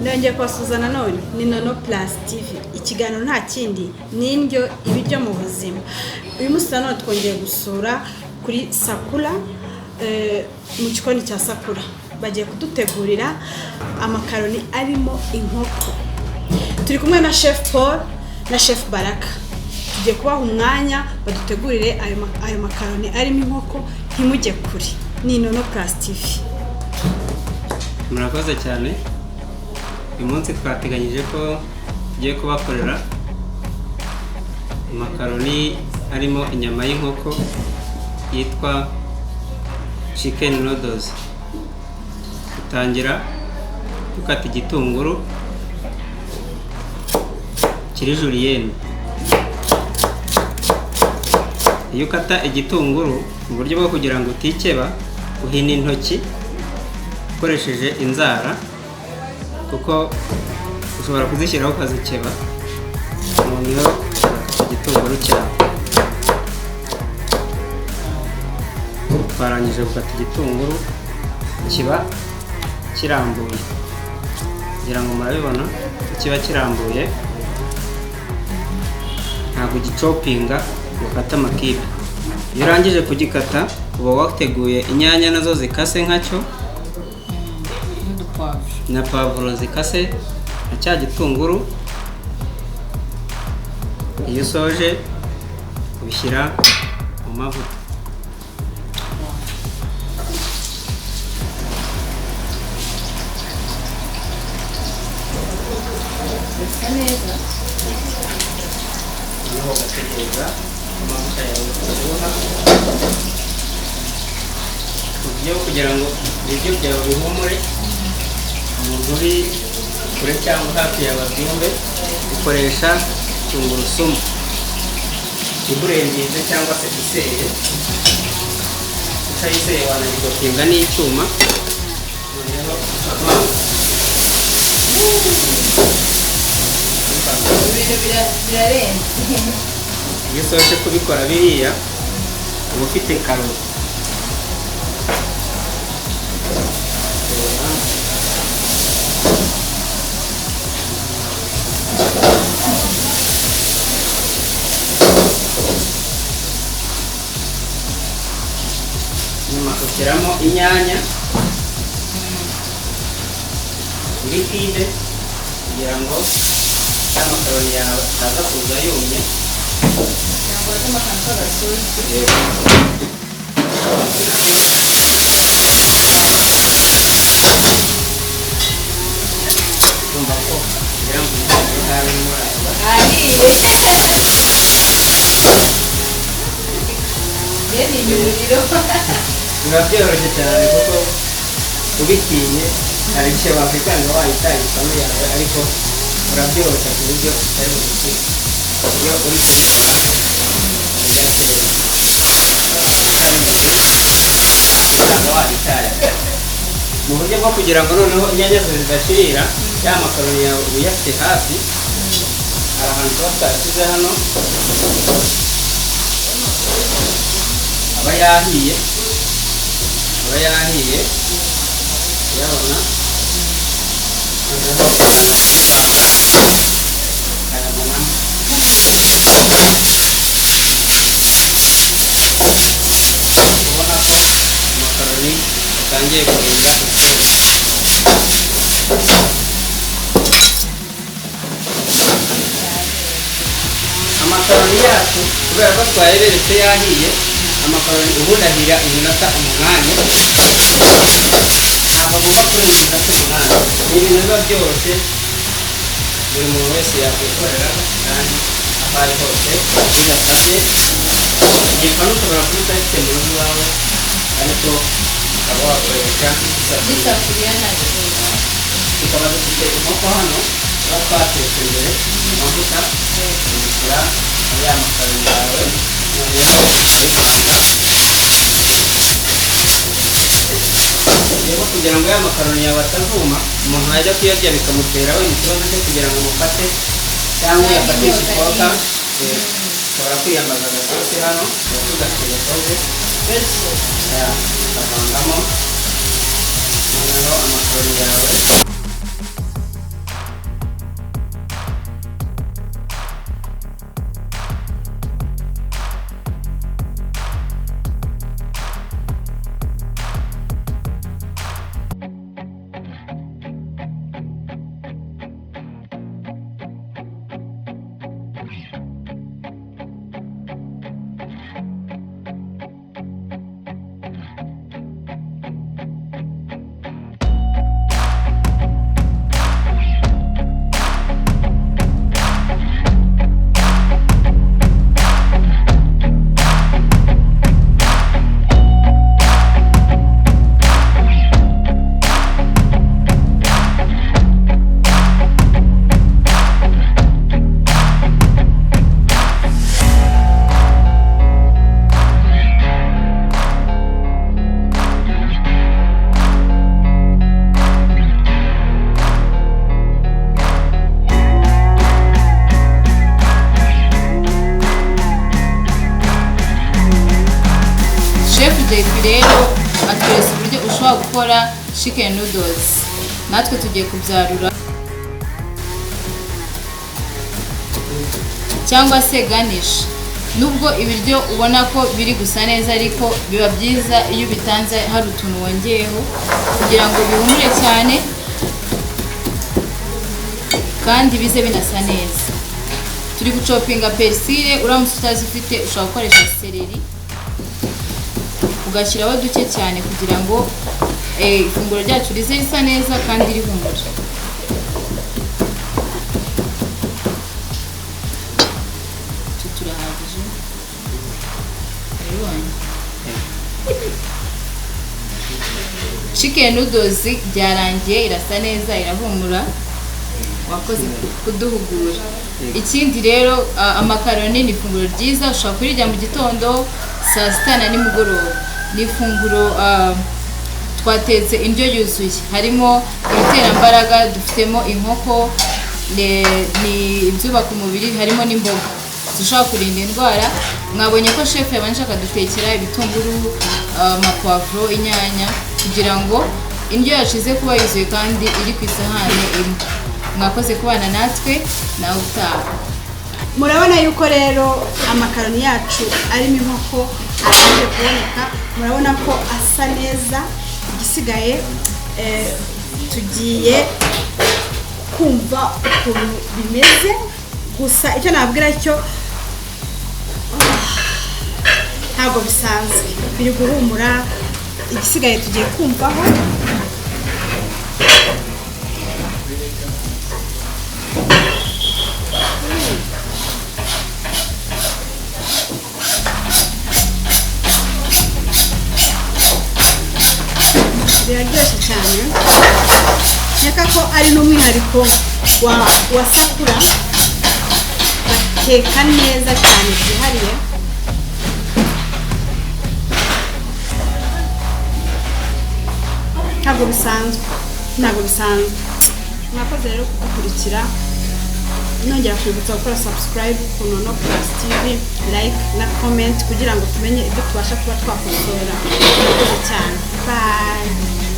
Nongeye kubasuhuza none ni inono+tv. Ikiganiro nta kindi ni indyo ibiryo mu buzima. Uyu munsi none twongeye gusura kuri Sakura mu gikoni cya Sakura. Bagiye kudutegurira amakaroni arimo inkoko. Turi kumwe na Chef Paul na Chef Baraka. Tugiye kubaha umwanya badutegurire ayo makaroni arimo inkoko. Ntimujye kure. Ni inono+tv. Murakoze cyane. Uyu munsi twateganyije ko tugiye kubakorera amakaroni arimo inyama y'inkoko yitwa chicken noodles. Dutangira dukata igitunguru kiri julienne. Iyo ukata igitunguru mu buryo bwo kugira ngo utikeba, uhina intoki ukoresheje inzara, kuko ushobora kuzishyiraho ukazikeba. Noneho ugakata igitunguru cyawe. Twarangije gukata igitunguru kiba kirambuye, kugira ngo murabibona kiba kirambuye, ntabwo gicopinga ukata amakibe. Iyo urangije kugikata uba wateguye inyanya nazo zikase nkacyo na pavuro zikase na cya gitunguru. Iyo usoje ubishyira mu mavuta. Bisa neza. Noneho ugategereza amavuta yawe ashyuha, uburyo kugira ngo ibiryo byawe bihumure. Umuntu uri kure cyangwa hafi yawe abyumve, ukoresha tungurusumu iburengeje cyangwa se iseye. Utayiseye wanayigopinga n'icyuma. Noneho Ibintu birarenze. iyo usoje kubikora biriya uba ufite karoti. Nyuma ushyiramo inyanya likide kugira ngo amakaroni yawe ataza kuza yumye. Cyangwa se amakanzu agasozi. Urumva ko kugira ngo hari muraza ni umuriro. biba byoroshye cyane, kuko ubitinye hari icyo wakwikanga wayitaye isano yawe, ariko urabyoroshya ku buryo utari bubikike. Iyo uri kubikora bigatera usanga wabitaye mu buryo bwo kugira ngo noneho inyanya zidashirira. Ya makaroni yawe uyafite hafi, hari ahantu tuba twashyize hano aba yahiye uyabona. Noneho ayamanamo ubona ko amakaroni atangiye guhinda isura. Amakaroni yacu kubera ko twayaberetse yahiye, amakaroni ubundi ahira iminota 8. Ntabwo agomba kurenza iminota 8. Ni ibintu biba byoroshye, buri muntu wese yakwikorera kandi aho ari hose bidasabye igipanu. Ushobora kubita bifite mu rugo iwawe, ariko ukaba wakoresha Isafuriya nta kibazo. tukaba dufite inkoko hano tuba twatetse mbere mu mavuta. Ushyira ya makaroni yawe, noneho ukayivanga. Rero kugira ngo ya makaroni yawe atavuma, umuntu ajya kuyarya bikamutera wenda ikibazo cyo kugira ngo mufate cyangwa uyafatishe ifoka, ushobora kwiyambaza agasosi hano ugashyira soze ukavangamo noneho amakaroni yawe. rero atweretse uburyo ushobora gukora chicken noodles. Natwe tugiye kubyarura cyangwa se garnish. Nubwo ibiryo ubona ko biri gusa neza ariko biba byiza iyo bitanze hari utuntu wongeyeho kugira ngo bihumure cyane kandi bize binasa neza. Turi gucopinga persile, uramutse utazifite ushobora gukoresha celery ugashyiraho duke cyane kugira ngo ifunguro ryacu rize risa neza kandi rihumure. Turahagije chicken noodles byarangiye, irasa neza, irahumura. Wakoze kuduhugura. Ikindi rero amakaroni ni ifunguro ryiza, ushobora kurirya mu gitondo, saa sita na nimugoroba. Ni ifunguro twatetse indyo yuzuye, harimo ibiterambaraga, dufitemo inkoko, ni ibyubaka umubiri, harimo n'imboga zishobora kurinda indwara. Mwabonye ko chef yabanje akadutekera ibitunguru, amapavuro, inyanya kugira ngo indyo yacu ize kuba yuzuye kandi iri ku isahani imwe. Mwakoze kubana natwe, nawe utaha. Murabona yuko rero amakaroni yacu arimo inkoko arangije kuboneka, murabona ko asa neza. Igisigaye tugiye kumva ukuntu bimeze, gusa icyo nabwira cyo ntabwo bisanzwe, biri guhumura. Igisigaye tugiye kumvaho. Biraryoshye cyane, nkeka ko ari n'umwihariko wa Sakura, bateka neza cyane byihariye. Ntabwo bisanzwe. Mwakoze rero kudukurikira, nongera kwibutsa gukora subscribe ku inono+tv, like na comment kugira ngo tumenye ibyo tubasha kuba twakosora. Murakoze cyane. Bye.